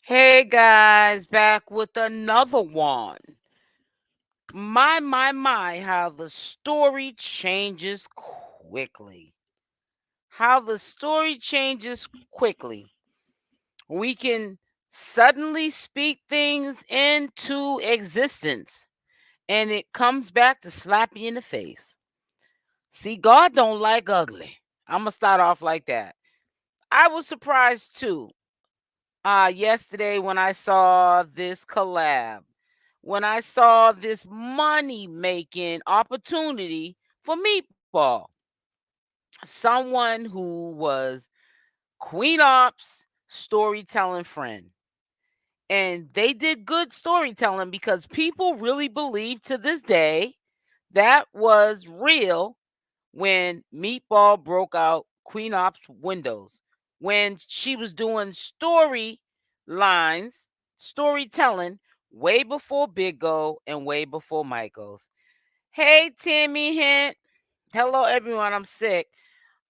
Hey guys, back with another one. My, how the story changes quickly. How the story changes quickly. We can suddenly speak things into existence and it comes back to slap you in the face. See, God don't like ugly. I'm going to start off like that. I was surprised too yesterday when I saw this collab, when I saw this money making opportunity for Meatball, someone who was Queen Opp's storytelling friend. And they did good storytelling because people really believe to this day that was real when Meatball broke out Queen Opp's windows, when she was doing story lines, storytelling way before Big O and way before Michael's. Hey, Timmy Hint. Hello, everyone. I'm sick.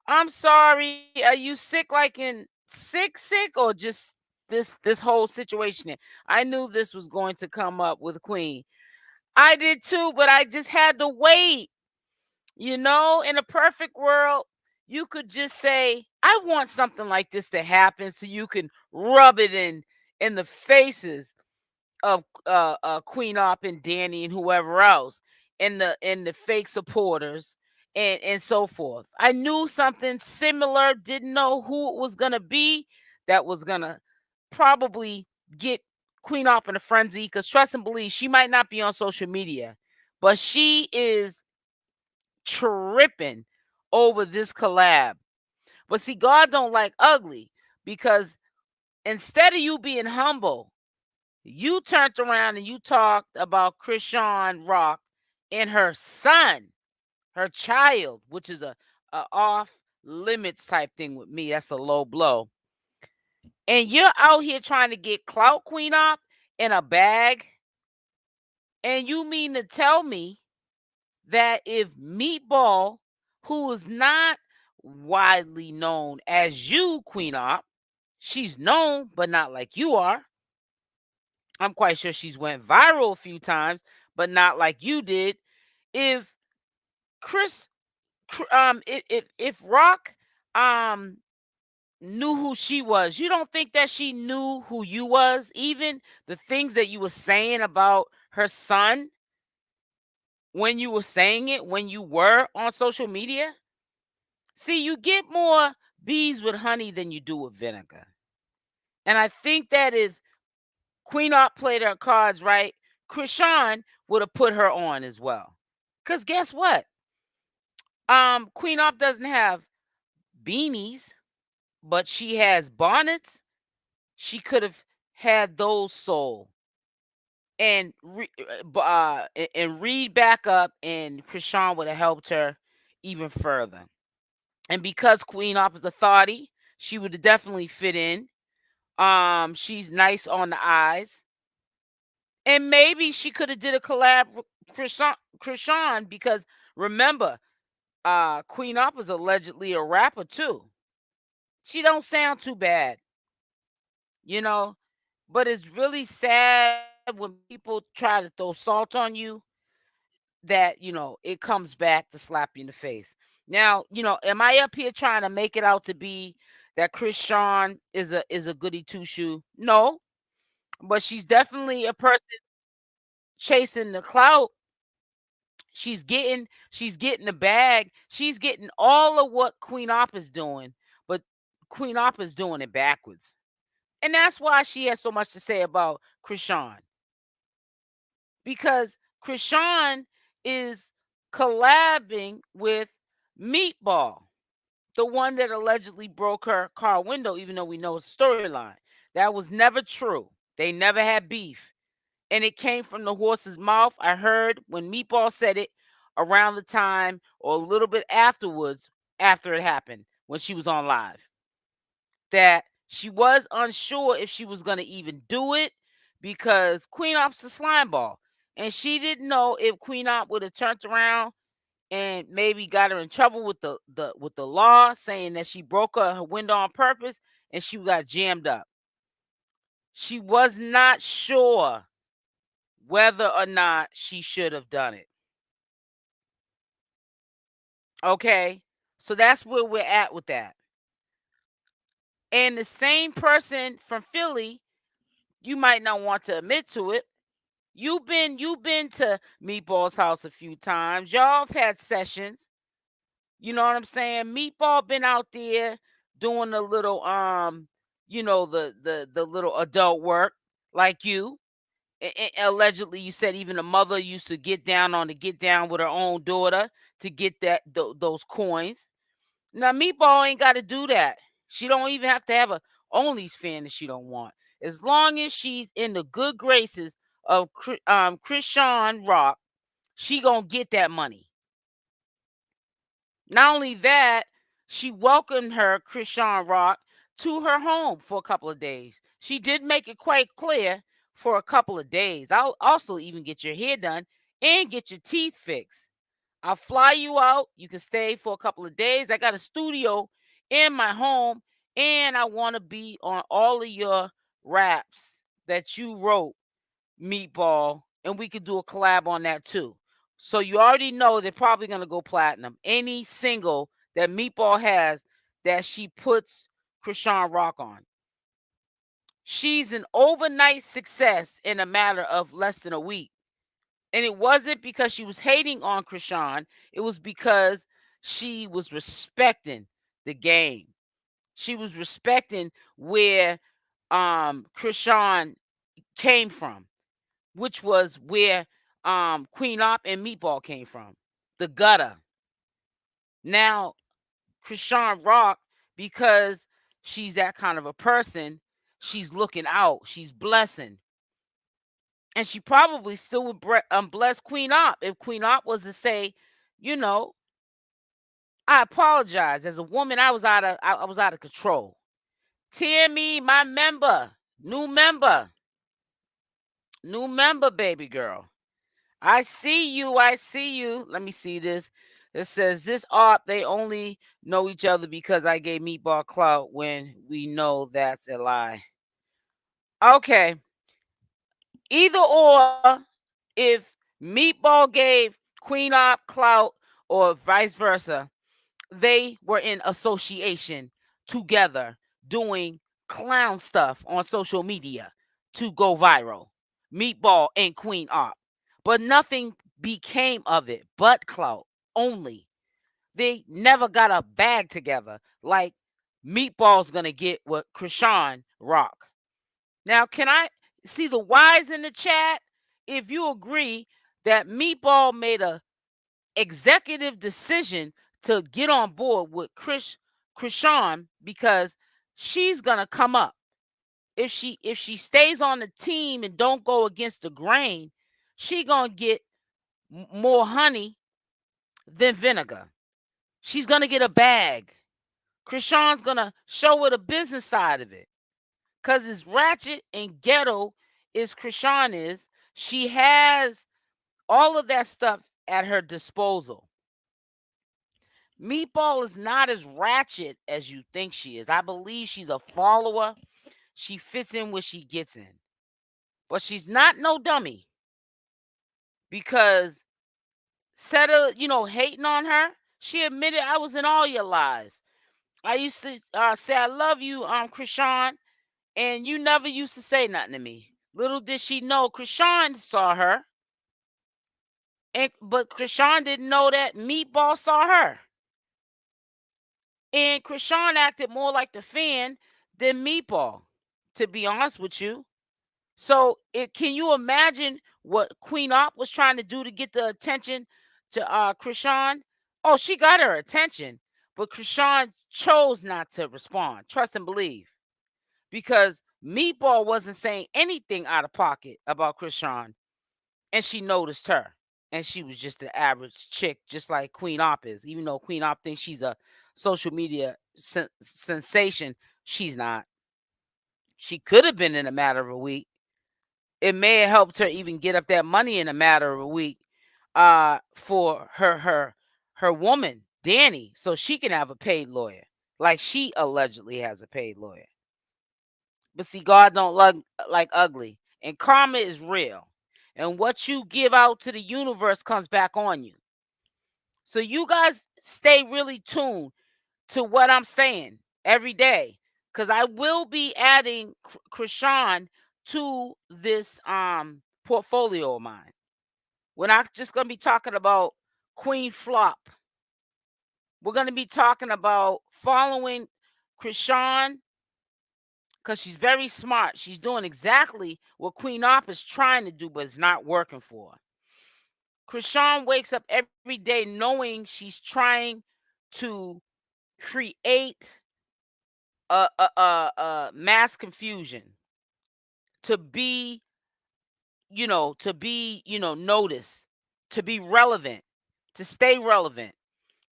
I'm sorry. Are you sick like in sick or just this whole situation? I knew this was going to come up with Queen. I did too, but I just had to wait. In a perfect world, you could just say, I want something like this to happen so you can rub it in the faces of Queen Opp and Danny and whoever else and the fake supporters and so forth. I knew something similar, didn't know who it was gonna be that was gonna probably get Queen Opp in a frenzy because trust and believe she might not be on social media, but she is tripping over this collab. But see, God don't like ugly because instead of you being humble, you turned around and you talked about Chrisean Rock and her son, her child, which is a off limits type thing with me. That's a low blow. And you're out here trying to get Clout Queen Opp in a bag. And you mean to tell me that if Meatball, who is not widely known as you, Queen Opp, she's known, but not like you are. I'm quite sure she's went viral a few times, but not like you did. If Chris, if Rock, um, knew who she was, you don't think that she knew who you was? Even the things that you were saying about her son when you were saying it, when you were on social media. See, you get more bees with honey than you do with vinegar. And I think that if Queen Op played her cards right, Krishan would have put her on as well. Cause guess what? Queen Op doesn't have beanies, but she has bonnets. She could have had those sold and read back up, and Krishan would have helped her even further. And because Queen Op is authority, she would have definitely fit in. She's nice on the eyes. And maybe she could have did a collab with Krishan because remember, Queen Op is allegedly a rapper too. She don't sound too bad, you know, but it's really sad when people try to throw salt on you that, it comes back to slap you in the face. Now, am I up here trying to make it out to be that Chris Sean is a goody two shoe? No, but she's definitely a person chasing the clout. She's getting the bag. She's getting all of what Queen Op is doing, but Queen Op is doing it backwards. And that's why she has so much to say about Krishan. Because Krishan is collabing with Meatball, the one that allegedly broke her car window, even though we know it's storyline. That was never true. They never had beef. And it came from the horse's mouth. I heard when Meatball said it around the time or a little bit afterwards, after it happened, when she was on live, that she was unsure if she was going to even do it because Queen Op's a slime ball. And she didn't know if Queen Op would have turned around and maybe got her in trouble with the law, saying that she broke her window on purpose and she got jammed up. She was not sure whether or not she should have done it. Okay? So that's where we're at with that. And the same person from Philly, you might not want to admit to it. You've been to Meatball's house a few times. Y'all have had sessions. You know what I'm saying? Meatball been out there doing a little the little adult work like you. Allegedly, you said even the mother used to get down with her own daughter to get those coins. Now Meatball ain't got to do that. She don't even have to have a Only's fan that she don't want. As long as she's in the good graces of Chrisean Rock, she gonna get that money. Not only that, she welcomed her, Chrisean Rock, to her home for a couple of days. She did make it quite clear for a couple of days. I'll also even get your hair done and get your teeth fixed. I'll fly you out. You can stay for a couple of days. I got a studio in my home, and I want to be on all of your raps that you wrote, Meatball, and we could do a collab on that too. So you already know they're probably gonna go platinum. Any single that Meatball has that she puts Chrisean Rock on. She's an overnight success in a matter of less than a week. And it wasn't because she was hating on Chrisean, it was because she was respecting the game. She was respecting where Chrisean came from, which was where Queen Opp and Meatball came from, the gutter. Now, Chrisean Rock, because she's that kind of a person, she's looking out, she's blessing. And she probably still would bless Queen Opp if Queen Opp was to say, you know, I apologize. As a woman, I was out of control. Tammy, my member, new member, new member, baby girl. I see you. I see you. Let me see this. It says this art, they only know each other because I gave Meatball clout when we know that's a lie. Okay. Either or, if Meatball gave Queen Opp clout or vice versa, they were in association together doing clown stuff on social media to go viral. Meatball and Queen Opp. But nothing became of it but clout only. They never got a bag together like Meatball's gonna get with Chrisean Rock. Now, can I see the whys in the chat? If you agree that Meatball made a executive decision to get on board with Chrisean because she's gonna come up. If she stays on the team and don't go against the grain, she gonna get more honey than vinegar. She's gonna get a bag. Chrisean's gonna show her the business side of it. Cause it's ratchet and ghetto is Chrisean is. She has all of that stuff at her disposal. Meatball is not as ratchet as you think she is. I believe she's a follower. She fits in where she gets in. But she's not no dummy. Because instead of, hating on her, she admitted I was in all your lies. I used to say I love you, Chrisean, and you never used to say nothing to me. Little did she know Chrisean saw her. But Chrisean didn't know that Meatball saw her. And Chrisean acted more like the fan than Meatball, to be honest with you. So can you imagine what Queen Opp was trying to do to get the attention to Chrisean? Oh, she got her attention, but Chrisean chose not to respond. Trust and believe. Because Meatball wasn't saying anything out of pocket about Chrisean, and she noticed her. And she was just an average chick, just like Queen Opp is. Even though Queen Opp thinks she's a social media sensation, she's not. She could have been in a matter of a week. It may have helped her even get up that money in a matter of a week for her woman, Danny, so she can have a paid lawyer, like she allegedly has a paid lawyer. But see, God don't like ugly. And karma is real. And what you give out to the universe comes back on you. So you guys stay really tuned to what I'm saying every day. Because I will be adding Chrisean to this portfolio of mine. We're not just gonna be talking about Queen Flop. We're gonna be talking about following Chrisean because she's very smart. She's doing exactly what Queen Opp is trying to do, but it's not working for her. Chrisean wakes up every day knowing she's trying to create mass confusion, to be, noticed, to be relevant, to stay relevant,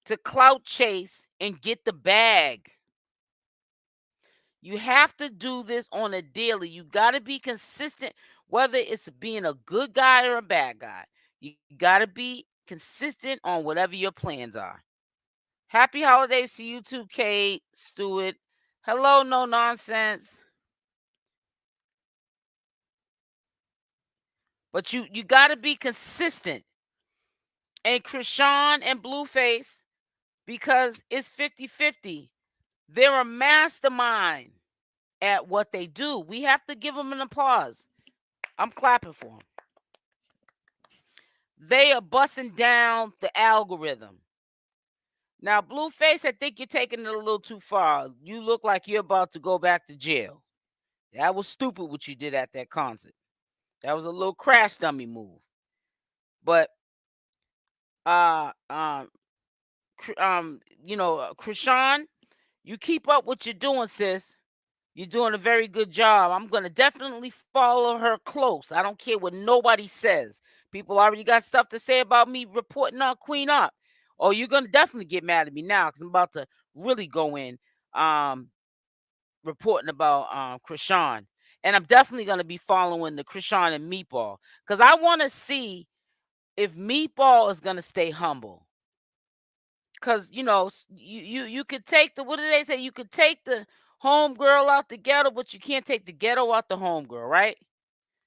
to clout chase and get the bag. You have to do this on a daily. You got to be consistent, whether it's being a good guy or a bad guy. You got to be consistent on whatever your plans are. Happy holidays to you too, Kate Stewart. Hello, no nonsense. But you got to be consistent. And Chrisean and Blueface, because it's 50-50, they're a mastermind at what they do. We have to give them an applause. I'm clapping for them. They are busting down the algorithm. Now, Blueface, I think you're taking it a little too far. You look like you're about to go back to jail. That was stupid what you did at that concert. That was a little crash dummy move. But Chrisean, you keep up what you're doing, sis. You're doing a very good job. I'm going to definitely follow her close. I don't care what nobody says. People already got stuff to say about me reporting on Queen Opp. Oh, you're going to definitely get mad at me now because I'm about to really go in reporting about Chrisean. And I'm definitely going to be following the Chrisean and Meatball because I want to see if Meatball is going to stay humble. Because, you could take what do they say? You could take the homegirl out the ghetto, but you can't take the ghetto out the homegirl, right?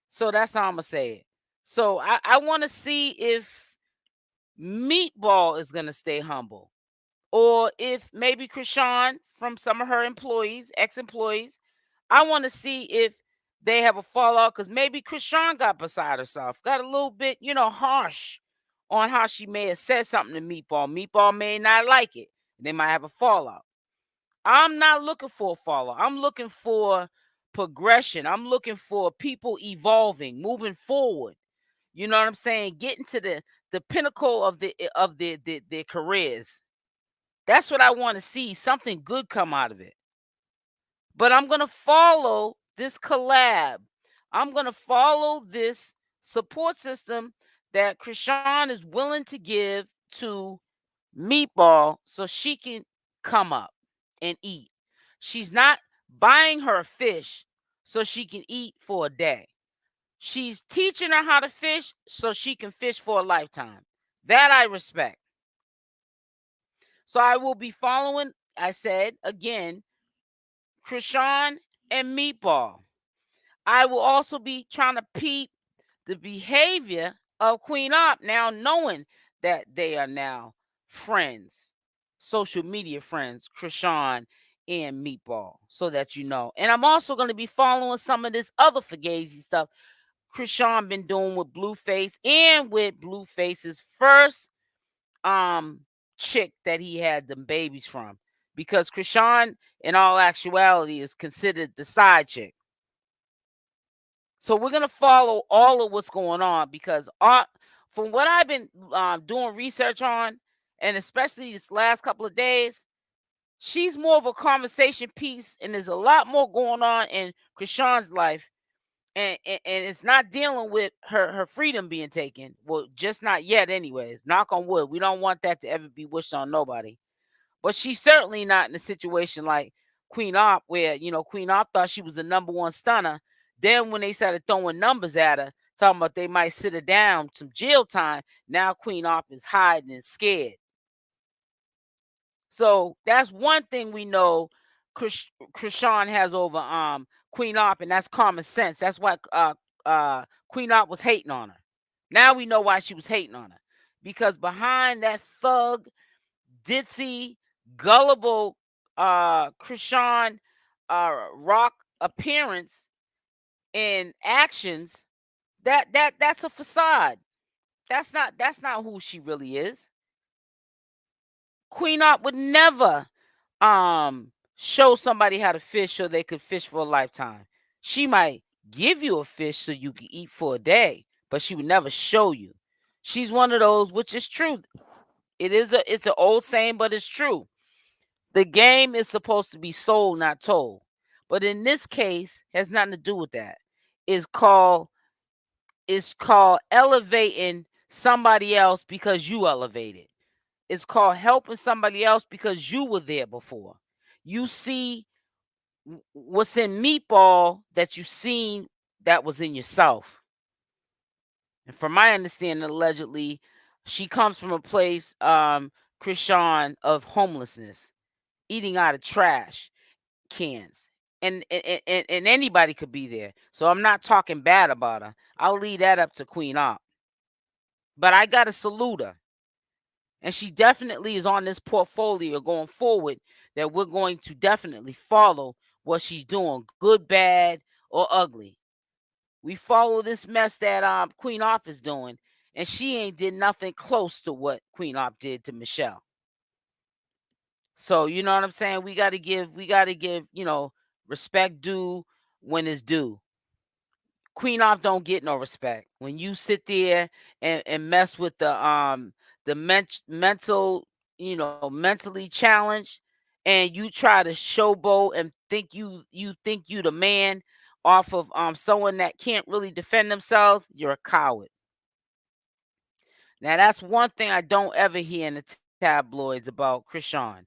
So that's how I'm going to say it. So I want to see if Meatball is going to stay humble. Or if maybe Chrisean from some of her employees, ex-employees, I want to see if they have a fallout because maybe Chrisean got beside herself, got a little bit, harsh on how she may have said something to Meatball. Meatball may not like it. They might have a fallout. I'm not looking for a fallout. I'm looking for progression. I'm looking for people evolving, moving forward. You know what I'm saying? Getting to the pinnacle of their careers. That's what I want to see. Something good come out of it. But I'm going to follow this collab. I'm going to follow this support system that Chrisean is willing to give to Meatball so she can come up and eat. She's not buying her fish so she can eat for a day. She's teaching her how to fish so she can fish for a lifetime. That I respect. So I will be following, I said again, Chrisean and Meatball. I will also be trying to peep the behavior of Queen Opp now, knowing that they are now friends, social media friends, Chrisean and Meatball, so that you know. And I'm also going to be following some of this other fugazi stuff Chrisean been doing with Blueface and with Blueface's first chick that he had them babies from, because Chrisean in all actuality is considered the side chick. So we're gonna follow all of what's going on because from what I've been doing research on, and especially this last couple of days, she's more of a conversation piece, and there's a lot more going on in Chrisean's life, and it's not dealing with her freedom being taken. Well, just not yet, anyways. Knock on wood. We don't want that to ever be wished on nobody. But she's certainly not in a situation like Queen Opp, where, Queen Opp thought she was the number one stunner. Then when they started throwing numbers at her, talking about they might sit her down some jail time, now Queen Opp is hiding and scared. So that's one thing we know Chrisean has over Queen Opp, and that's common sense. That's why Queen Opp was hating on her. Now we know why she was hating on her. Because behind that thug, ditzy, gullible Chrisean rock appearance and actions, that's a facade. That's not who she really is. Queen Opp would never show somebody how to fish so they could fish for a lifetime. She might give you a fish so you can eat for a day, but she would never show you. She's one of those, which is true. It's an old saying, but it's true. The game is supposed to be sold, not told. But in this case, has nothing to do with that. It's called elevating somebody else because you elevated. It's called helping somebody else because you were there before. You see what's in Meatball that you seen that was in yourself. And from my understanding, allegedly, she comes from a place, Chrisean, of homelessness, eating out of trash cans. And anybody could be there. So I'm not talking bad about her. I'll leave that up to Queen Opp. But I gotta salute her. And she definitely is on this portfolio going forward that we're going to definitely follow what she's doing, good, bad, or ugly. We follow this mess that Queen Opp is doing, and she ain't did nothing close to what Queen Opp did to Michelle. So you know what I'm saying? We gotta give, respect due when it's due. Queen Opp don't get no respect. When you sit there and mess with the mental, mentally challenged, and you try to showboat and think you the man off of someone that can't really defend themselves, you're a coward. Now that's one thing I don't ever hear in the tabloids about Chrisean,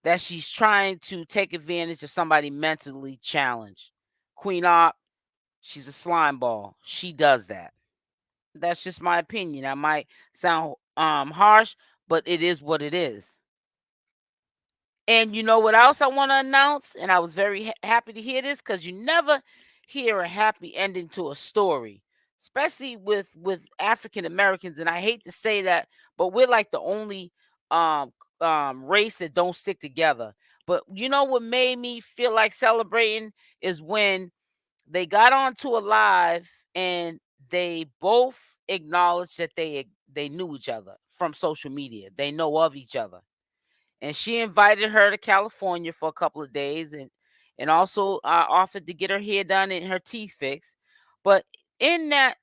that she's trying to take advantage of somebody mentally challenged. Queen Opp, she's a slime ball. She does that. That's just my opinion. That might sound harsh, but it is what it is. And you know what else I want to announce? And I was very happy to hear this because you never hear a happy ending to a story, especially with African Americans. And I hate to say that, but we're like the only um race that don't stick together. But you know what made me feel like celebrating is when they got onto a live and they both acknowledged that they knew each other from social media. They know of each other. And she invited her to California for a couple of days, and also offered to get her hair done and her teeth fixed. But in that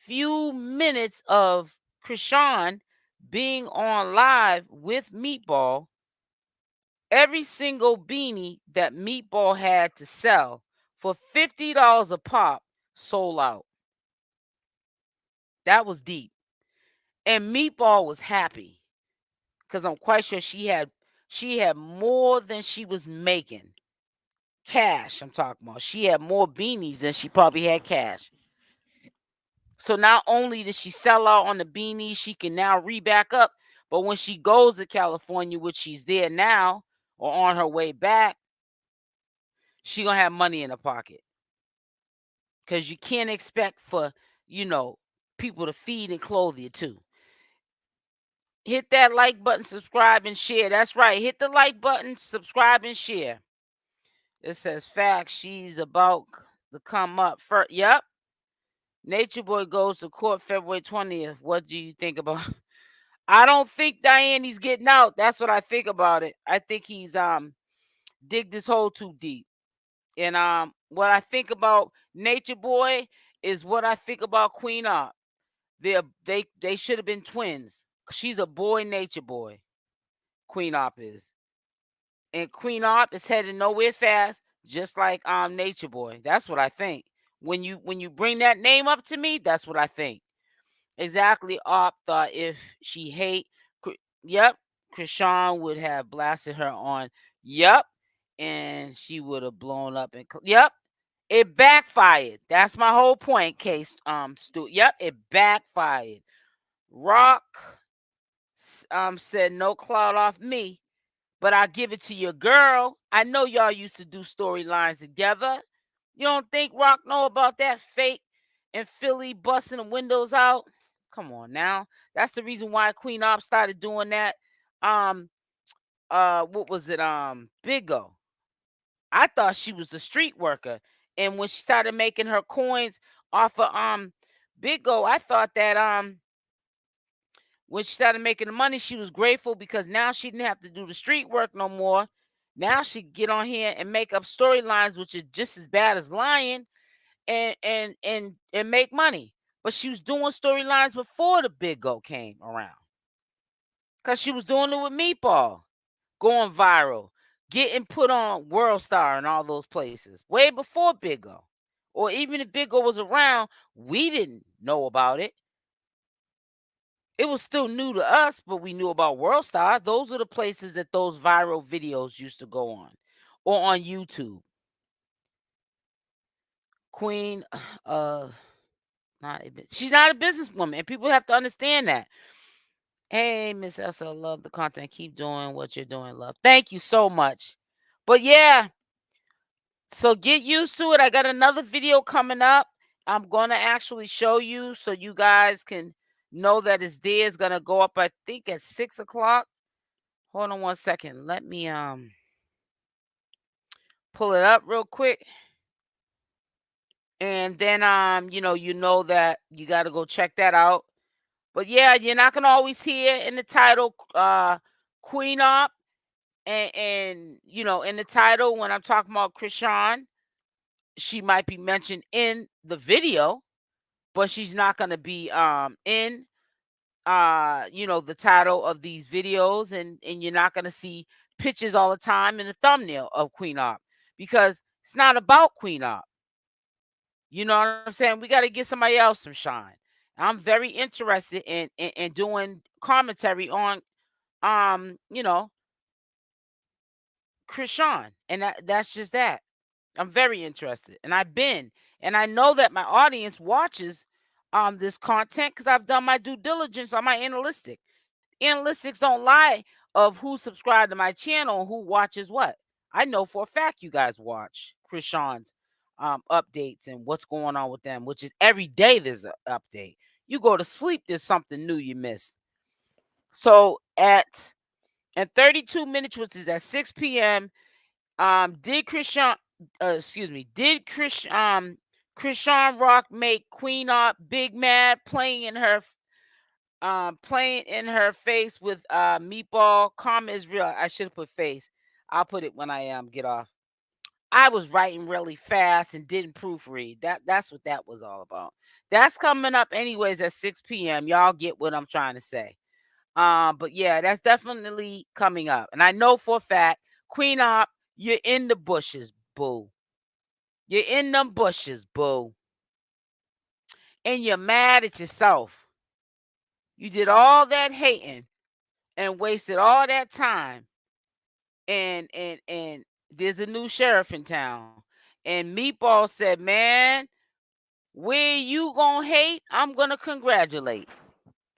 few minutes of Chrisean being on live with Meatball, every single beanie that Meatball had to sell for $50 a pop sold out. That was deep. And Meatball was happy because I'm quite sure she had more than she was making. Cash, I'm talking about. She had more beanies than she probably had cash. So not only did she sell out on the beanies, she can now re-back up. But when she goes to California, which she's there now, or on her way back, she gonna have money in her pocket. Because you can't expect for, you know, people to feed and clothe you too. Hit that like button, subscribe, and share. That's right. Hit the like button, subscribe, and share. It says facts. She's about to come up first. Yep. Nature Boy goes to court February 20th. What do you think about? I don't think Diane he's getting out. That's what I think about it. I think he's digged this hole too deep. And what I think about Nature Boy is what I think about Queen Opp. They should have been twins. She's a boy Nature Boy. Queen Opp is. And Queen Opp is headed nowhere fast, just like Nature Boy. That's what I think. When you bring that name up to me, that's what I think. Exactly. Opp thought if she hate, yep, Chrisean would have blasted her on, yep, and she would have blown up and yep, it backfired. That's my whole point, Case. Stu. Yep, it backfired. Rock said no cloud off me, but I'll give it to your girl. I know y'all used to do storylines together. You don't think Rock know about that fake in Philly busting the windows out? Come on now. That's the reason why Queen Opp started doing that. Um, what was it? Big O. I thought she was a street worker. And when she started making her coins off of Big O, I thought that when she started making the money, she was grateful because now she didn't have to do the street work no more. Now she could get on here and make up storylines, which is just as bad as lying, and make money. But she was doing storylines before the Big O came around. Cause she was doing it with Meatball, going viral, getting put on World Star and all those places way before Big O. Or even if Big O was around, we didn't know about it. It was still new to us, but we knew about World Star. Those were the places that those viral videos used to go on, or on YouTube. Queen, she's not a businesswoman, and people have to understand that. Hey, Miss Elsa, love the content. Keep doing what you're doing, love. Thank you so much. But yeah, so get used to it. I got another video coming up. I'm gonna actually show you so you guys can know that it's there. It's gonna go up, I think, at 6 o'clock. Hold on one second. Let me pull it up real quick. And then you know that you gotta go check that out. But yeah, you're not gonna always hear in the title Queen Opp, and in the title when I'm talking about Chrisean, she might be mentioned in the video, but she's not gonna be in the title of these videos, and you're not gonna see pictures all the time in the thumbnail of Queen Opp, because it's not about Queen Opp. You know what I'm saying? We got to get somebody else some shine. I'm very interested in doing commentary on um you know Chrisean, and that's just that. I'm very interested, and I know that my audience watches this content because I've done my due diligence on my analytics don't lie of who subscribed to my channel and who watches what. I know for a fact you guys watch Chrisean's updates and what's going on with them, which is every day there's an update. You go to sleep, there's something new you missed. So at 32 minutes, which is at 6 p.m., did Chrisean, Chrisean Rock make Queen Opp big mad, playing in her face with Meatball? Karma is real. I should have put face. I'll put it when I get off. I was writing really fast and didn't proofread. That's what that was all about. That's coming up anyways at 6 p.m. Y'all get what I'm trying to say. But yeah, that's definitely coming up. And I know for a fact, Queen Opp, you're in the bushes, boo. You're in them bushes, boo. And you're mad at yourself. You did all that hating and wasted all that time. And there's a new sheriff in town. And Meatball said, man, where you gonna hate, I'm gonna congratulate.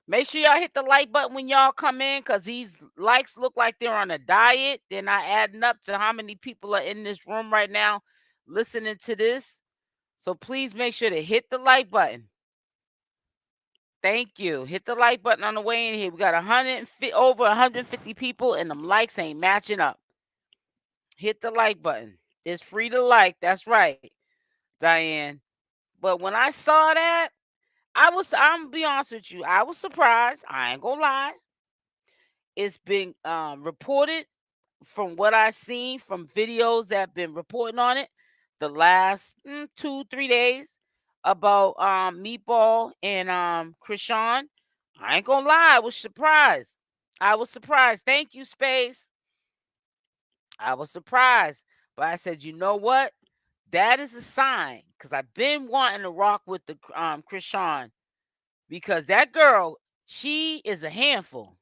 Make sure y'all hit the like button when y'all come in, because these likes look like they're on a diet. They're not adding up to how many people are in this room right now listening to this. So please make sure to hit the like button. Thank you. Hit the like button on the way in here. We got over 150 people, and them likes ain't matching up. Hit the like button. It's free to like. That's right, Diane. But when I saw that, I'm gonna be honest with you, I was surprised. I ain't gonna lie. It's been reported from what I've seen from videos that have been reporting on it the last 2-3 days about Meatball and Chrisean. I ain't gonna lie, I was surprised. Thank you, Space. I was surprised. But I said, you know what? That is a sign, because I've been wanting to rock with the Chrisean, because that girl, she is a handful.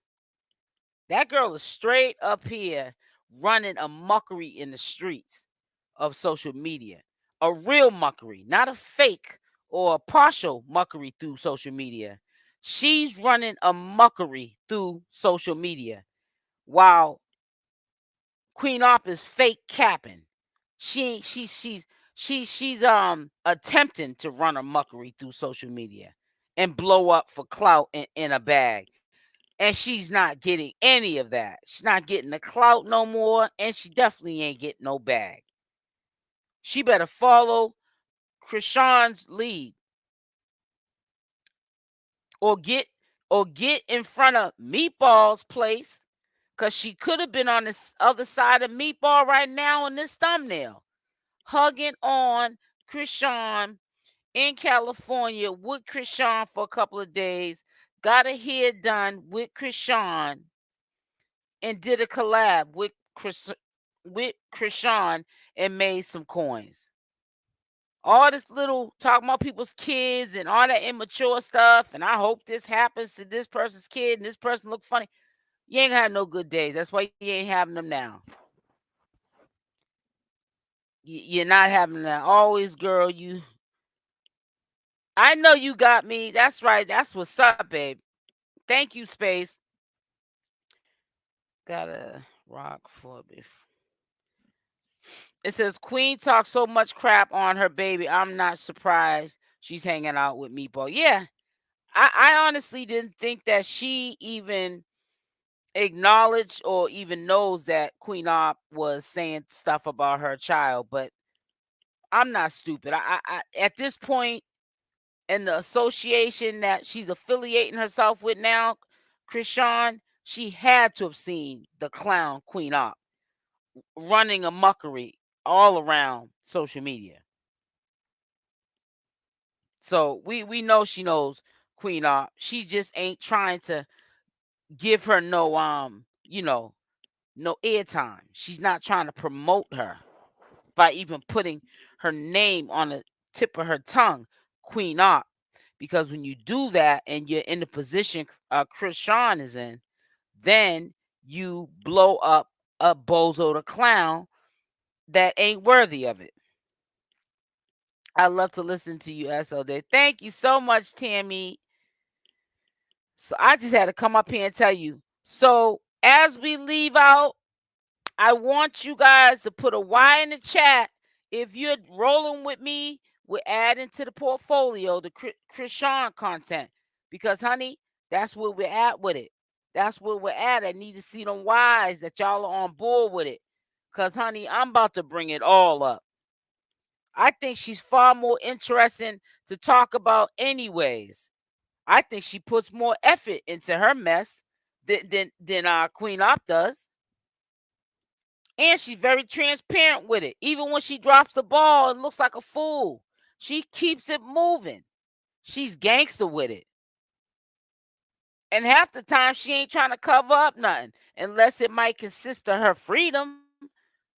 That girl is straight up here running a muckery in the streets of social media. A real muckery, not a fake or a partial muckery through social media. She's running a muckery through social media, while Queen Opp is fake capping. She She's attempting to run a muckery through social media and blow up for clout in a bag. And she's not getting any of that. She's not getting the clout no more, and she definitely ain't getting no bag. She better follow Chrisean's lead or get in front of Meatball's place, because she could have been on the other side of Meatball right now in this thumbnail, hugging on Chrisean in California with Chrisean for a couple of days, got her hair done with Chrisean, and did a collab with Chrisean and made some coins. All this little talking about people's kids and all that immature stuff, and I hope this happens to this person's kid and this person look funny. You ain't gonna have no good days. That's why you ain't having them now. You're not having that. Always, girl, you. I know you got me. That's right. That's what's up, babe. Thank you, Space. Gotta rock for me. It says Queen talks so much crap on her baby. I'm not surprised she's hanging out with Meatball. Yeah, I honestly didn't think that she even acknowledged or even knows that Queen Opp was saying stuff about her child. But I'm not stupid. I at this point in the association that she's affiliating herself with now, Chrisean, she had to have seen the clown Queen Opp running a muckery all around social media. So we know she knows Queen Opp. She just ain't trying to give her no no airtime. She's not trying to promote her by even putting her name on the tip of her tongue, Queen Opp. Because when you do that and you're in the position Chrisean is in, then you blow up a bozo the clown that ain't worthy of it. I love to listen to you, SOD. Thank you so much, Tammy. So I just had to come up here and tell you. So as we leave out, I want you guys to put a Y in the chat if you're rolling with me. We're adding to the portfolio the Chrisean content, because, honey, that's where we're at with it. That's where we're at. I need to see them Y's that y'all are on board with it, because, honey, I'm about to bring it all up. I think she's far more interesting to talk about anyways. I think she puts more effort into her mess than Queen Opp does. And she's very transparent with it. Even when she drops the ball and looks like a fool, she keeps it moving. She's gangster with it. And half the time she ain't trying to cover up nothing, unless it might consist of her freedom.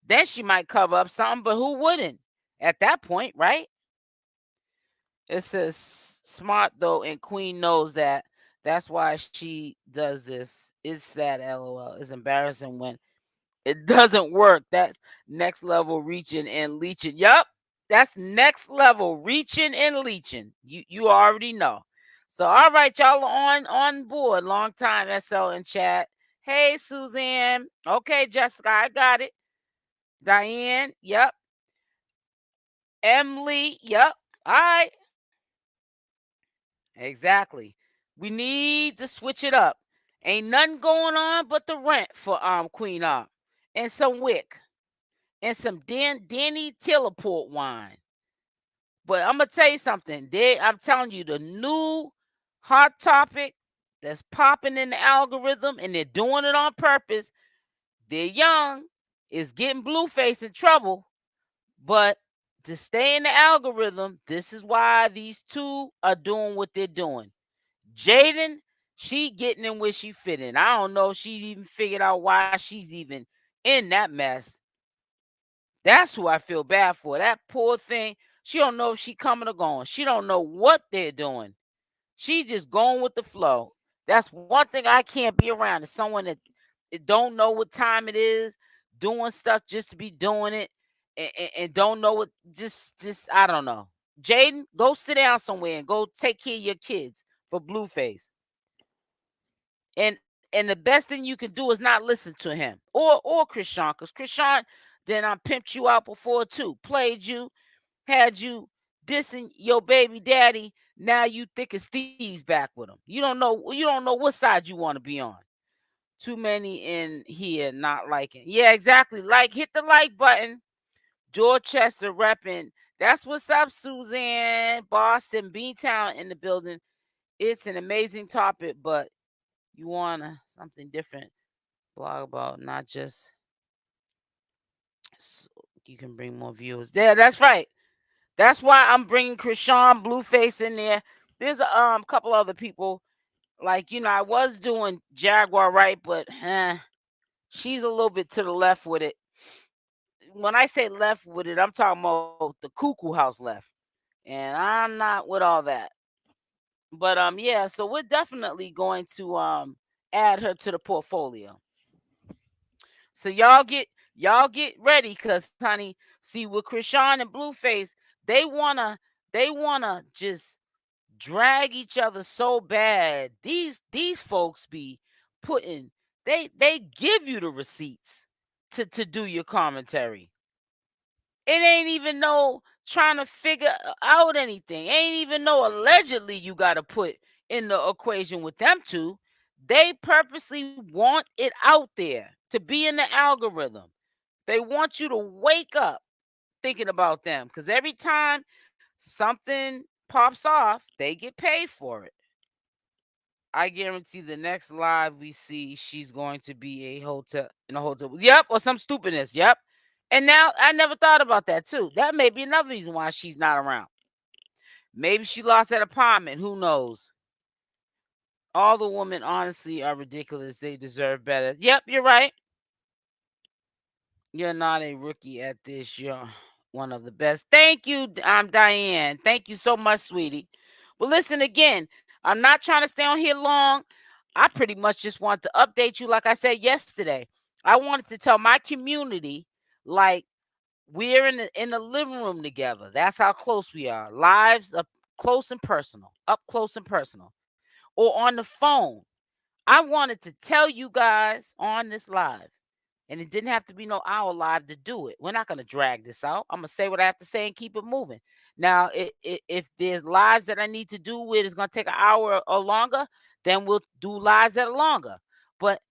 Then she might cover up something, but who wouldn't at that point, right? It says smart though, and Queen knows that. That's why she does this. It's sad, LOL. It's embarrassing when it doesn't work. That's next level reaching and leeching. Yup. That's next level reaching and leeching. You already know. So all right, y'all are on board. Long time SL in chat. Hey Suzanne. Okay, Jessica, I got it. Diane, yep. Emily, yep. All right. Exactly. We need to switch it up. Ain't nothing going on but the rent for Queen Opp. And some wick. And some Danny Tillerport wine. But I'm gonna tell you something. I'm telling you, the new hot topic that's popping in the algorithm, and they're doing it on purpose. They're young, is getting Blueface in trouble, but to stay in the algorithm, this is why these two are doing what they're doing. Jaden, she getting in where she fit in. I don't know if she's even figured out why she's even in that mess. That's who I feel bad for. That poor thing. She don't know if she coming or going. She don't know what they're doing. She's just going with the flow. That's one thing I can't be around. Is someone that don't know what time it is, doing stuff just to be doing it, and don't know what. Just I don't know. Jaden, go sit down somewhere and go take care of your kids for Blueface. And the best thing you can do is not listen to him or Chrisean, because Chrisean then I pimped you out before too, played you. had you dissing your baby daddy. Now you thick as thieves back with him. You don't know what side you want to be on. Too many in here not liking. Yeah, exactly. Like, hit the like button. Dorchester repping. That's what's up, Suzanne. Boston, Beantown in the building. It's an amazing topic, but you want something different. Blog about not just so you can bring more viewers. Yeah, that's right. That's why I'm bringing Chrisean Blueface in there. There's a couple other people. Like, I was doing Jaguar right, but she's a little bit to the left with it. When I say left with it, I'm talking about the cuckoo house left. And I'm not with all that. But yeah, so we're definitely going to add her to the portfolio. So y'all get ready, cause honey, see with Chrisean and Blueface, they wanna just drag each other so bad. These folks be putting they give you the receipts to do your commentary. It ain't even no trying to figure out anything. Ain't even no allegedly you got to put in the equation with them two. They purposely want it out there to be in the algorithm. They want you to wake up thinking about them because every time something pops off, they get paid for it. I guarantee the next live we see, she's going to be a hotel in a hotel. Yep, or some stupidness. Yep. And now I never thought about that too. That may be another reason why she's not around. Maybe she lost that apartment. Who knows? All the women honestly are ridiculous. They deserve better. Yep, you're right. You're not a rookie at this. You're one of the best. Thank you. I'm Diane. Thank you so much, sweetie. But listen again, I'm not trying to stay on here long. I pretty much just want to update you, like I said yesterday. I wanted to tell my community, like, we're in the living room together. That's how close we are. Lives up close and personal. Up close and personal. Or on the phone. I wanted to tell you guys on this live. And it didn't have to be no hour live to do it. We're not going to drag this out. I'm going to say what I have to say and keep it moving. Now, if there's lives that I need to do where it's going to take an hour or longer, then we'll do lives that are longer. But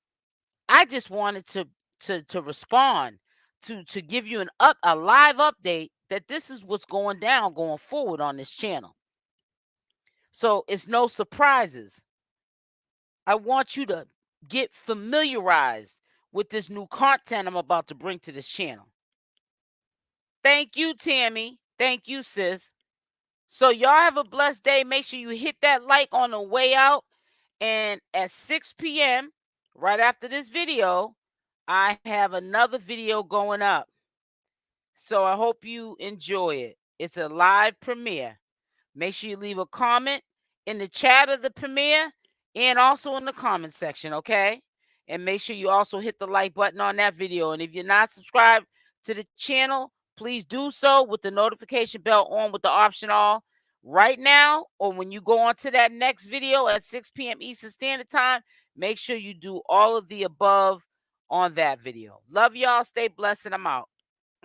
I just wanted to respond to give you a live update that this is what's going down going forward on this channel. So it's no surprises. I want you to get familiarized with this new content I'm about to bring to this channel. Thank you, Tammy. Thank you, sis. So y'all have a blessed day. Make sure you hit that like on the way out. And at 6 p.m., right after this video, I have another video going up. So I hope you enjoy it. It's a live premiere. Make sure you leave a comment in the chat of the premiere and also in the comment section, okay? And make sure you also hit the like button on that video. And if you're not subscribed to the channel, please do so with the notification bell on with the option all right now, or when you go on to that next video at 6 p.m. Eastern Standard Time, make sure you do all of the above on that video. Love y'all. Stay blessed, and I'm out.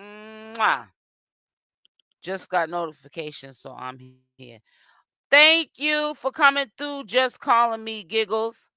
Mwah. Just got notifications, so I'm here. Thank you for coming through. Just calling me Giggles.